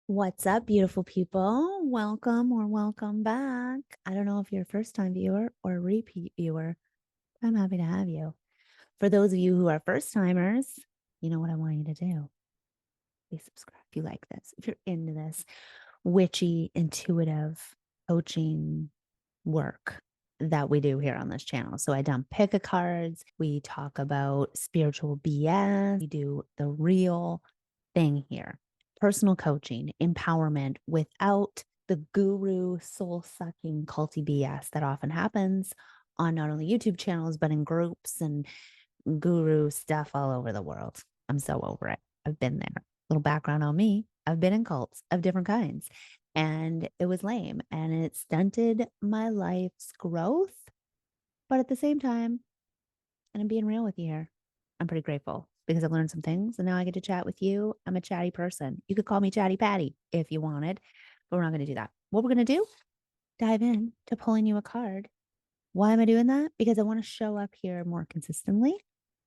What's up, beautiful people? Welcome or welcome back. I don't know if you're a first time viewer or a repeat viewer. I'm happy to have you. For those of you who are first timers, you know what I want you to do. Please subscribe if you like this. If you're into this witchy, intuitive coaching work that we do here on this channel. So I dump pick a cards. We talk about spiritual BS. We do the real thing here. Personal coaching, empowerment without the guru soul sucking culty BS that often happens on not only YouTube channels, but in groups and guru stuff all over the world. I'm so over it. I've been there. Little background on me. I've been in cults of different kinds and it was lame and it stunted my life's growth. But at the same time, and I'm being real with you here, I'm pretty grateful because I've learned some things and now I get to chat with you. I'm a chatty person. You could call me Chatty Patty if you wanted, but we're not going to do that. What we're going to do, dive in to pulling you a card. Why am I doing that? Because I want to show up here more consistently.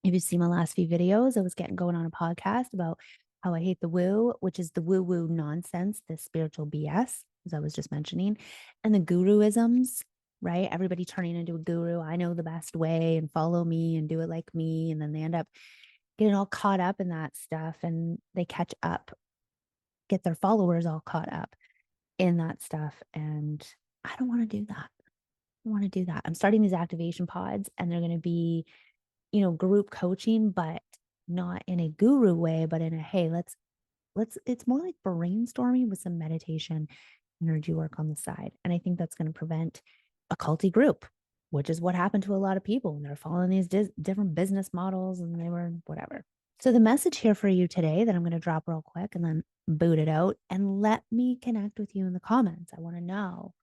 If you see my last few videos, I was getting going on a podcast about how I hate the woo, which is the woo woo nonsense, the spiritual BS, as I was just mentioning, and the guruisms, right? Everybody turning into a guru. I know the best way and follow me and do it like me. And then they end up getting all caught up in that stuff and they catch up, get their followers all caught up in that stuff. And I don't want to do that. I want to do that. I'm starting these activation pods and they're going to be, group coaching, but not in a guru way, but in a, hey, it's more like brainstorming with some meditation energy work on the side. And I think that's going to prevent a culty group, which is what happened to a lot of people when they're following these different business models and they were whatever. So the message here for you today that I'm going to drop real quick and then boot it out and let me connect with you in the comments. I want to know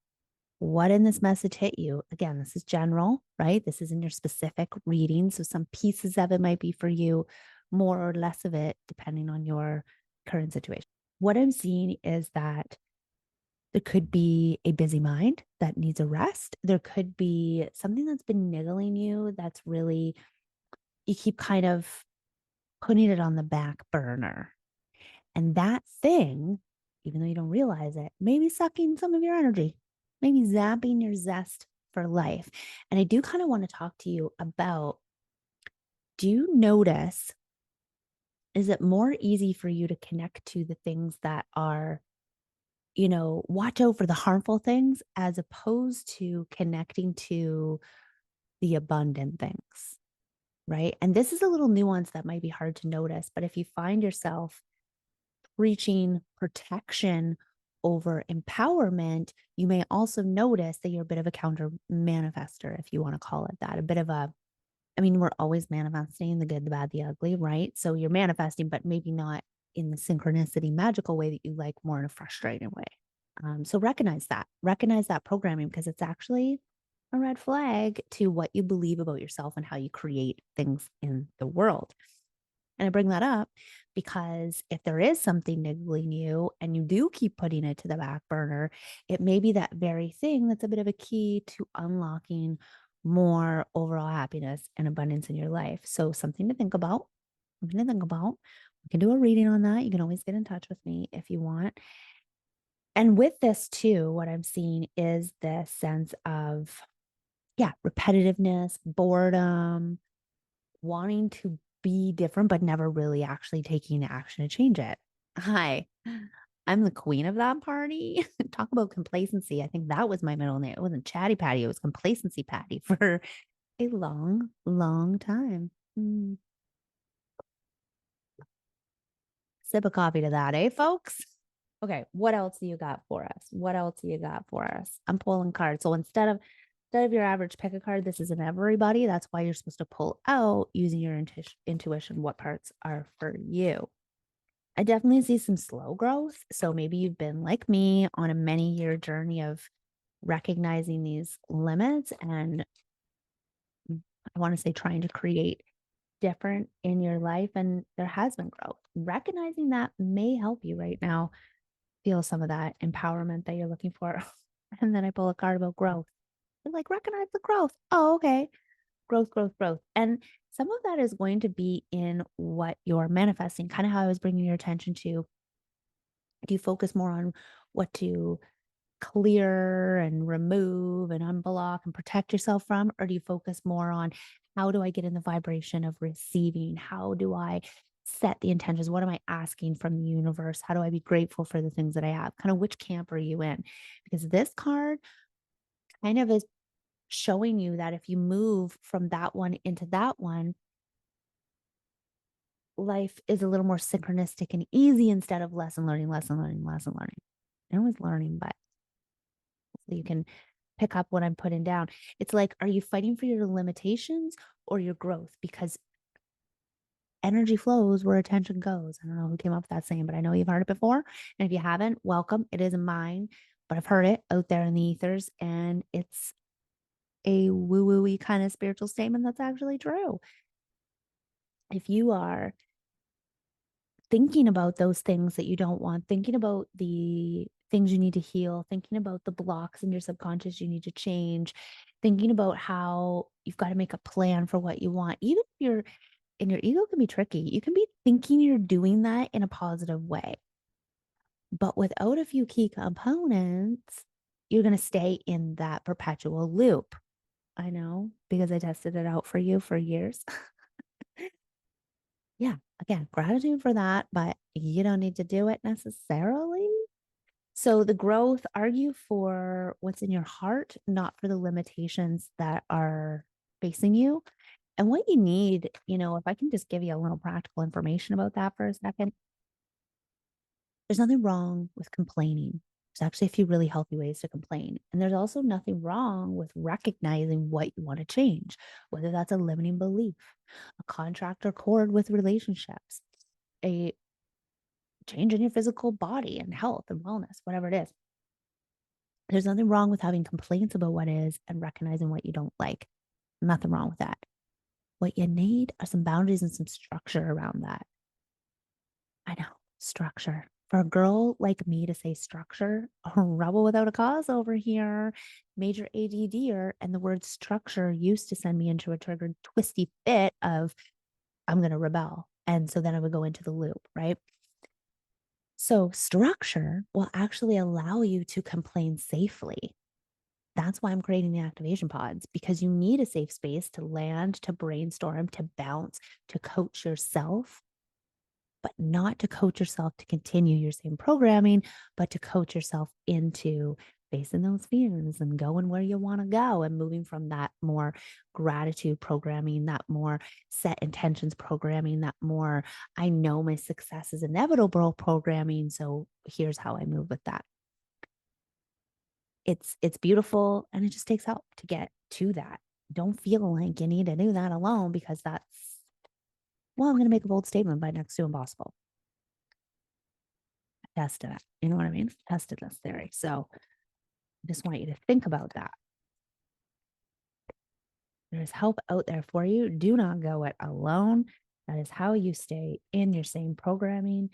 what in this message hit you. Again, this is general, right? This isn't your specific reading. So some pieces of it might be for you, more or less of it, depending on your current situation. What I'm seeing is that there could be a busy mind that needs a rest. There could be something that's been niggling you that's really, you keep kind of putting it on the back burner. And that thing, even though you don't realize it, maybe sucking some of your energy, maybe zapping your zest for life. And I do kind of want to talk to you about, do you notice, is it more easy for you to connect to the things that are, watch out for the harmful things as opposed to connecting to the abundant things, right? And this is a little nuance that might be hard to notice, but if you find yourself reaching protection over empowerment, you may also notice that you're a bit of a counter manifester, if you want to call it that. A bit of a, I mean, we're always manifesting the good, the bad, the ugly, right? So you're manifesting, but maybe not in the synchronicity magical way that you like, more in a frustrating way. So recognize that programming because it's actually a red flag to what you believe about yourself and how you create things in the world. And I bring that up because if there is something niggling you and you do keep putting it to the back burner, it may be that very thing that's a bit of a key to unlocking more overall happiness and abundance in your life. So something to think about. Something to think about. We can do a reading on that. You can always get in touch with me if you want. And with this too, what I'm seeing is this sense of, yeah, repetitiveness, boredom, wanting to be different, but never really actually taking action to change it. Hi, I'm the queen of that party. Talk about complacency. I think that was my middle name. It wasn't Chatty Patty, it was Complacency Patty for a long, long time. Sip a coffee to that, eh, folks? Okay, what else do you got for us? What else do you got for us? I'm pulling cards. So instead of your average pick a card, this isn't everybody. That's why you're supposed to pull out using your intuition what parts are for you. I definitely see some slow growth. So maybe you've been like me on a many year journey of recognizing these limits and I want to say trying to create different in your life. And there has been growth. Recognizing that may help you right now feel some of that empowerment that you're looking for. And then I pull a card about growth. Like, recognize the growth. Oh, okay. Growth, growth, growth. And some of that is going to be in what you're manifesting, kind of how I was bringing your attention to Do you focus more on what to clear and remove and unblock and protect yourself from? Or do you focus more on how do I get in the vibration of receiving? How do I set the intentions? What am I asking from the universe? How do I be grateful for the things that I have? Kind of which camp are you in? Because this card kind of is showing you that if you move from that one into that one, life is a little more synchronistic and easy instead of lesson learning, lesson learning, lesson learning. And always learning, but so you can pick up what I'm putting down. It's like, are you fighting for your limitations or your growth? Because energy flows where attention goes. I don't know who came up with that saying, but I know you've heard it before. And if you haven't, welcome. It isn't mine, but I've heard it out there in the ethers, and it's a woo-woo-y kind of spiritual statement that's actually true. If you are thinking about those things that you don't want, thinking about the things you need to heal, thinking about the blocks in your subconscious you need to change, thinking about how you've got to make a plan for what you want. Even if you're and your ego can be tricky. You can be thinking you're doing that in a positive way. But without a few key components, you're going to stay in that perpetual loop. I know because I tested it out for you for years. Yeah, again, gratitude for that, but you don't need to do it necessarily. So the growth, argue for what's in your heart, not for the limitations that are facing you. And what you need, if I can just give you a little practical information about that for a second, there's nothing wrong with complaining. There's actually a few really healthy ways to complain. And there's also nothing wrong with recognizing what you want to change, whether that's a limiting belief, a contract or cord with relationships, a change in your physical body and health and wellness, whatever it is. There's nothing wrong with having complaints about what is and recognizing what you don't like. Nothing wrong with that. What you need are some boundaries and some structure around that. I know, structure. For a girl like me to say structure, a rebel without a cause over here, major ADDer, and the word structure used to send me into a triggered, twisty fit of I'm going to rebel. And so then I would go into the loop, right? So structure will actually allow you to complain safely. That's why I'm creating the activation pods, because you need a safe space to land, to brainstorm, to bounce, to coach yourself, but not to coach yourself to continue your same programming, but to coach yourself into facing those fears and going where you want to go and moving from that more gratitude programming, that more set intentions programming, that more I know my success is inevitable programming. So here's how I move with that. It's beautiful, and it just takes help to get to that. Don't feel like you need to do that alone, because that's, well, I'm going to make a bold statement by next to impossible. I tested it. You know what I mean? Tested this theory. So I just want you to think about that. There's help out there for you. Do not go it alone. That is how you stay in your same programming.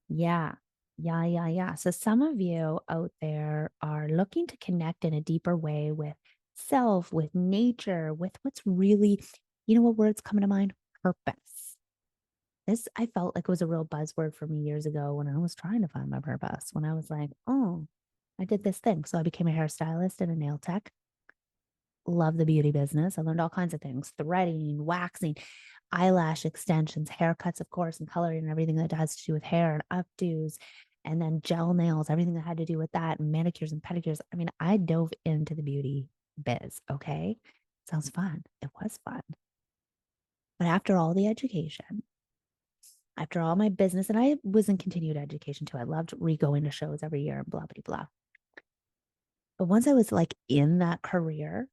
Yeah. Yeah, yeah, yeah. So some of you out there are looking to connect in a deeper way with self, with nature, with what's really, what words come to mind? Purpose. This I felt like it was a real buzzword for me years ago when I was trying to find my purpose, when I was like, oh, I did this thing. So I became a hairstylist and a nail tech. Love the beauty business. I learned all kinds of things: threading, waxing, eyelash extensions, haircuts, of course, and coloring and everything that has to do with hair and updos, and then gel nails, everything that had to do with that, and manicures and pedicures. I mean, I dove into the beauty biz. Okay. Sounds fun. It was fun. But after all the education, after all my business, and I was in continued education too. I loved re-going to shows every year and blah, blah, blah. But once I was like in that career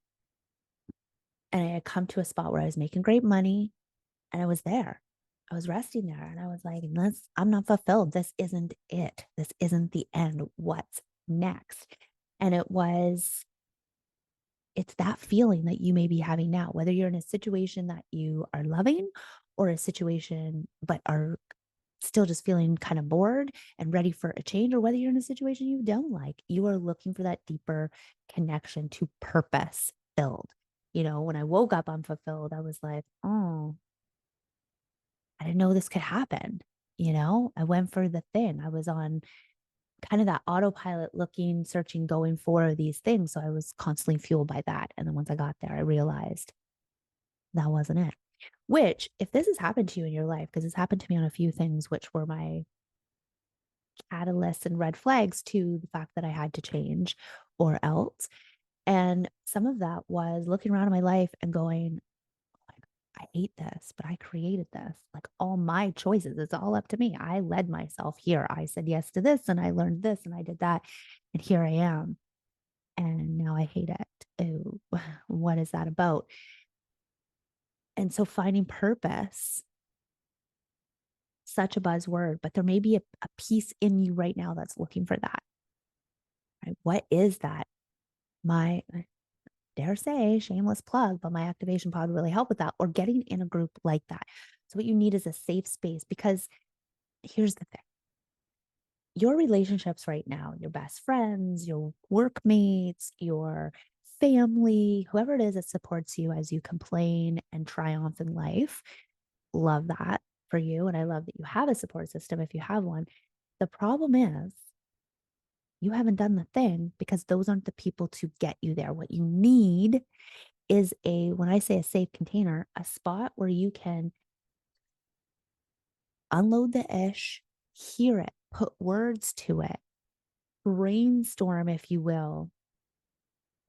and I had come to a spot where I was making great money and I was there, I was resting there and I was like, I'm not fulfilled. This isn't it. This isn't the end. What's next? And it's that feeling that you may be having now, whether you're in a situation that you are loving or a situation, but are still just feeling kind of bored and ready for a change, or whether you're in a situation you don't like, you are looking for that deeper connection to purpose filled. When I woke up unfulfilled, I was like, oh, I didn't know this could happen. I went for the thing. I was on kind of that autopilot looking, searching, going for these things. So I was constantly fueled by that. And then once I got there, I realized that wasn't it. Which, if this has happened to you in your life, because it's happened to me on a few things, which were my catalysts and red flags to the fact that I had to change or else. And some of that was looking around at my life and going, like, I hate this, but I created this. Like all my choices, it's all up to me. I led myself here. I said yes to this and I learned this and I did that. And here I am. And now I hate it. Ooh, what is that about? And so finding purpose, such a buzzword, but there may be a piece in you right now that's looking for that. Right? What is that? My dare say shameless plug, but my activation pod would really help with that, or getting in a group like that. So what you need is a safe space, because here's the thing. Your relationships right now, your best friends, your workmates, your family, whoever it is that supports you as you complain and triumph in life, love that for you. And I love that you have a support system if you have one. The problem is you haven't done the thing because those aren't the people to get you there. What you need is when I say a safe container, a spot where you can unload the ish, hear it, put words to it, brainstorm, if you will,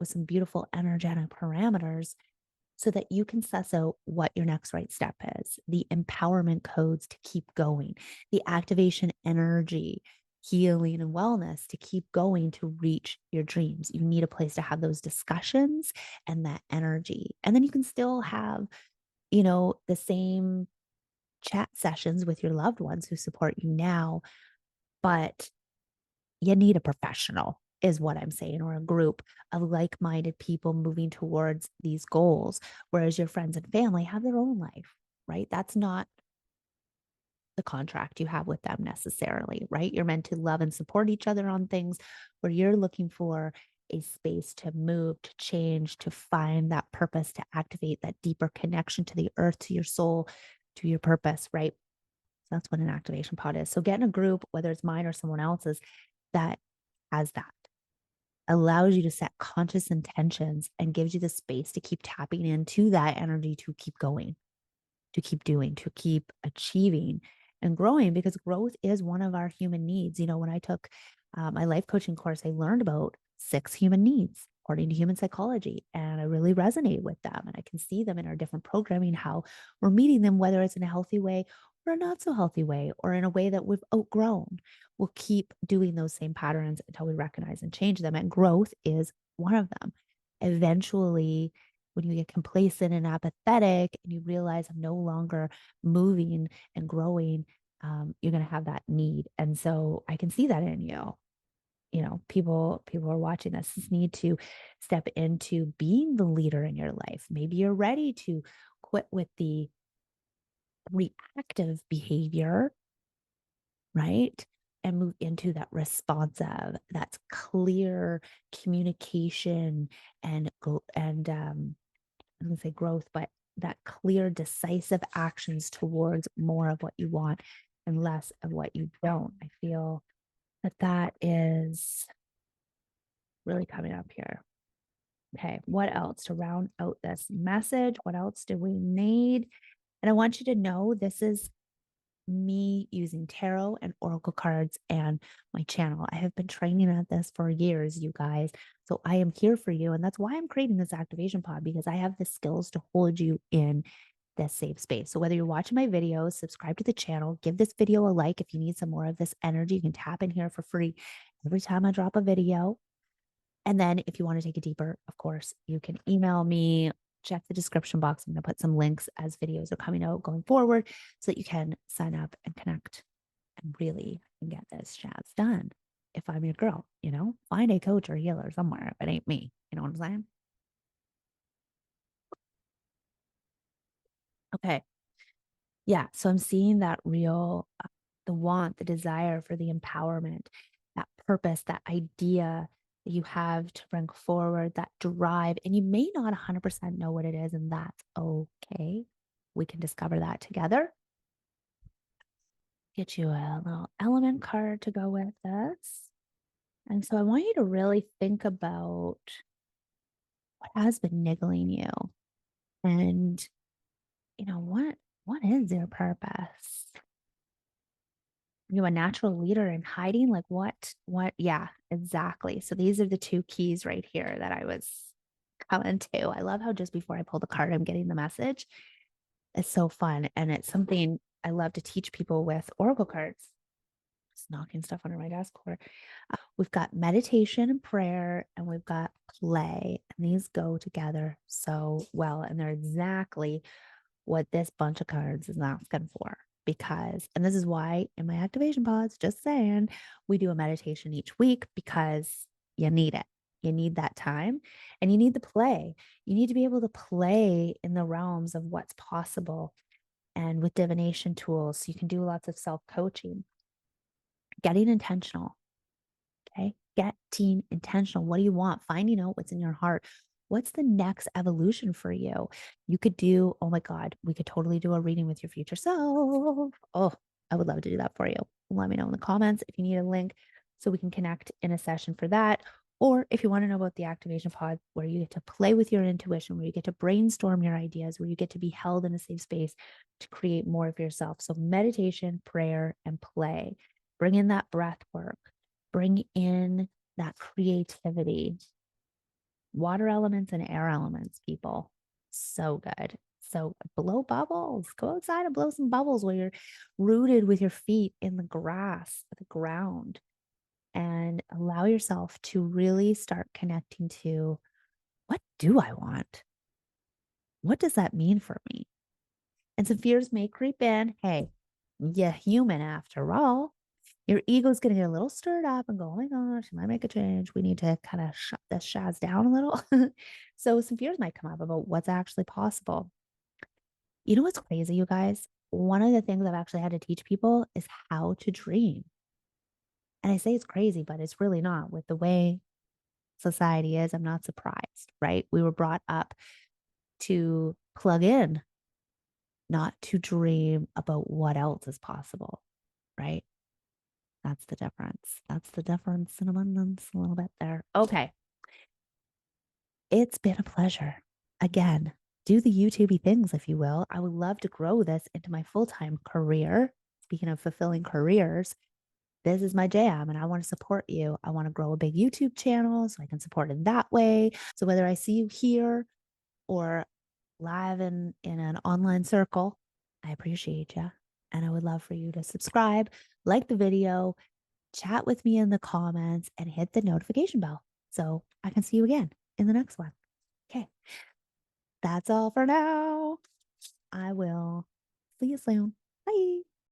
with some beautiful energetic parameters so that you can suss out what your next right step is, the empowerment codes to keep going, the activation energy, healing, and wellness to keep going to reach your dreams. You need a place to have those discussions and that energy. And then you can still have, the same chat sessions with your loved ones who support you now, but you need a professional, is what I'm saying, or a group of like minded people moving towards these goals. Whereas your friends and family have their own life, right? That's not the contract you have with them necessarily, right? You're meant to love and support each other on things, where you're looking for a space to move, to change, to find that purpose, to activate that deeper connection to the earth, to your soul, to your purpose, right? So that's what an activation pod is. So get in a group, whether it's mine or someone else's, that has that, allows you to set conscious intentions and gives you the space to keep tapping into that energy, to keep going, to keep doing, to keep achieving and growing, because growth is one of our human needs. When I took my life coaching course, I learned about 6 human needs according to human psychology, and I really resonate with them. And I can see them in our different programming, how we're meeting them, whether it's in a healthy way or a not so healthy way, or in a way that we've outgrown. We'll keep doing those same patterns until we recognize and change them. And growth is one of them. Eventually, when you get complacent and apathetic and you realize I'm no longer moving and growing, you're going to have that need. And so I can see that in you. People are watching this need to step into being the leader in your life. Maybe you're ready to quit with the reactive behavior, right? And move into that responsive, that's clear communication and I'm going to say growth, but that clear, decisive actions towards more of what you want and less of what you don't. I feel that is really coming up here. Okay, what else to round out this message? What else do we need? And I want you to know this is me using tarot and oracle cards and my channel. I have been training at this for years, you guys. So I am here for you. And that's why I'm creating this activation pod, because I have the skills to hold you in this safe space. So whether you're watching my videos, subscribe to the channel, give this video a like. If you need some more of this energy, you can tap in here for free every time I drop a video. And then if you want to take it deeper, of course, you can email me. Check the description box. I'm going to put some links as videos are coming out going forward so that you can sign up and connect and really get this jazz done. If I'm your girl, find a coach or healer somewhere if it ain't me. You know what I'm saying? Okay. Yeah. So I'm seeing that real, the want, the desire for the empowerment, that purpose, that idea that you have to bring forward, that drive. And you may not 100% know what it is, and that's okay. We can discover that together. Get you a little element card to go with this. And so I want you to really think about what has been niggling you and what is your purpose? You a natural leader in hiding? Like what? Yeah, exactly. So these are the two keys right here that I was coming to. I love how just before I pull the card, I'm getting the message. It's so fun. And it's something I love to teach people with Oracle cards. Just knocking stuff under my desk. We've got meditation and prayer, and we've got play. And these go together so well. And they're exactly what this bunch of cards is asking for. Because, and this is why in my activation pods, just saying, we do a meditation each week because you need it. You need that time and you need the play. You need to be able to play in the realms of what's possible and with divination tools. So you can do lots of self coaching, getting intentional. Okay. Getting intentional. What do you want? Finding out what's in your heart. What's the next evolution for you? You could do, oh my God, we could totally do a reading with your future self. Oh, I would love to do that for you. Let me know in the comments if you need a link so we can connect in a session for that. Or if you want to know about the activation pod, where you get to play with your intuition, where you get to brainstorm your ideas, where you get to be held in a safe space to create more of yourself. So, meditation, prayer, and play. Bring in that breath work, bring in that creativity, water elements and air elements, people. So good. So blow bubbles, go outside and blow some bubbles where you're rooted with your feet in the grass, the ground, and allow yourself to really start connecting to what do I want? What does that mean for me? And some fears may creep in. Hey, you're human after all. Your ego's going to get a little stirred up and go, oh my gosh, I might make a change. We need to kind of shut this shaz down a little. So some fears might come up about what's actually possible. You know what's crazy, you guys? One of the things I've actually had to teach people is how to dream. And I say it's crazy, but it's really not. With the way society is, I'm not surprised, right? We were brought up to plug in, not to dream about what else is possible, right? That's the difference. That's the difference in abundance a little bit there. Okay. It's been a pleasure. Again, do the YouTubey things, if you will. I would love to grow this into my full-time career. Speaking of fulfilling careers, this is my jam and I want to support you. I want to grow a big YouTube channel so I can support it that way. So whether I see you here or live in an online circle, I appreciate you. And I would love for you to subscribe, like the video, chat with me in the comments, and hit the notification bell so I can see you again in the next one. Okay, that's all for now. I will see you soon.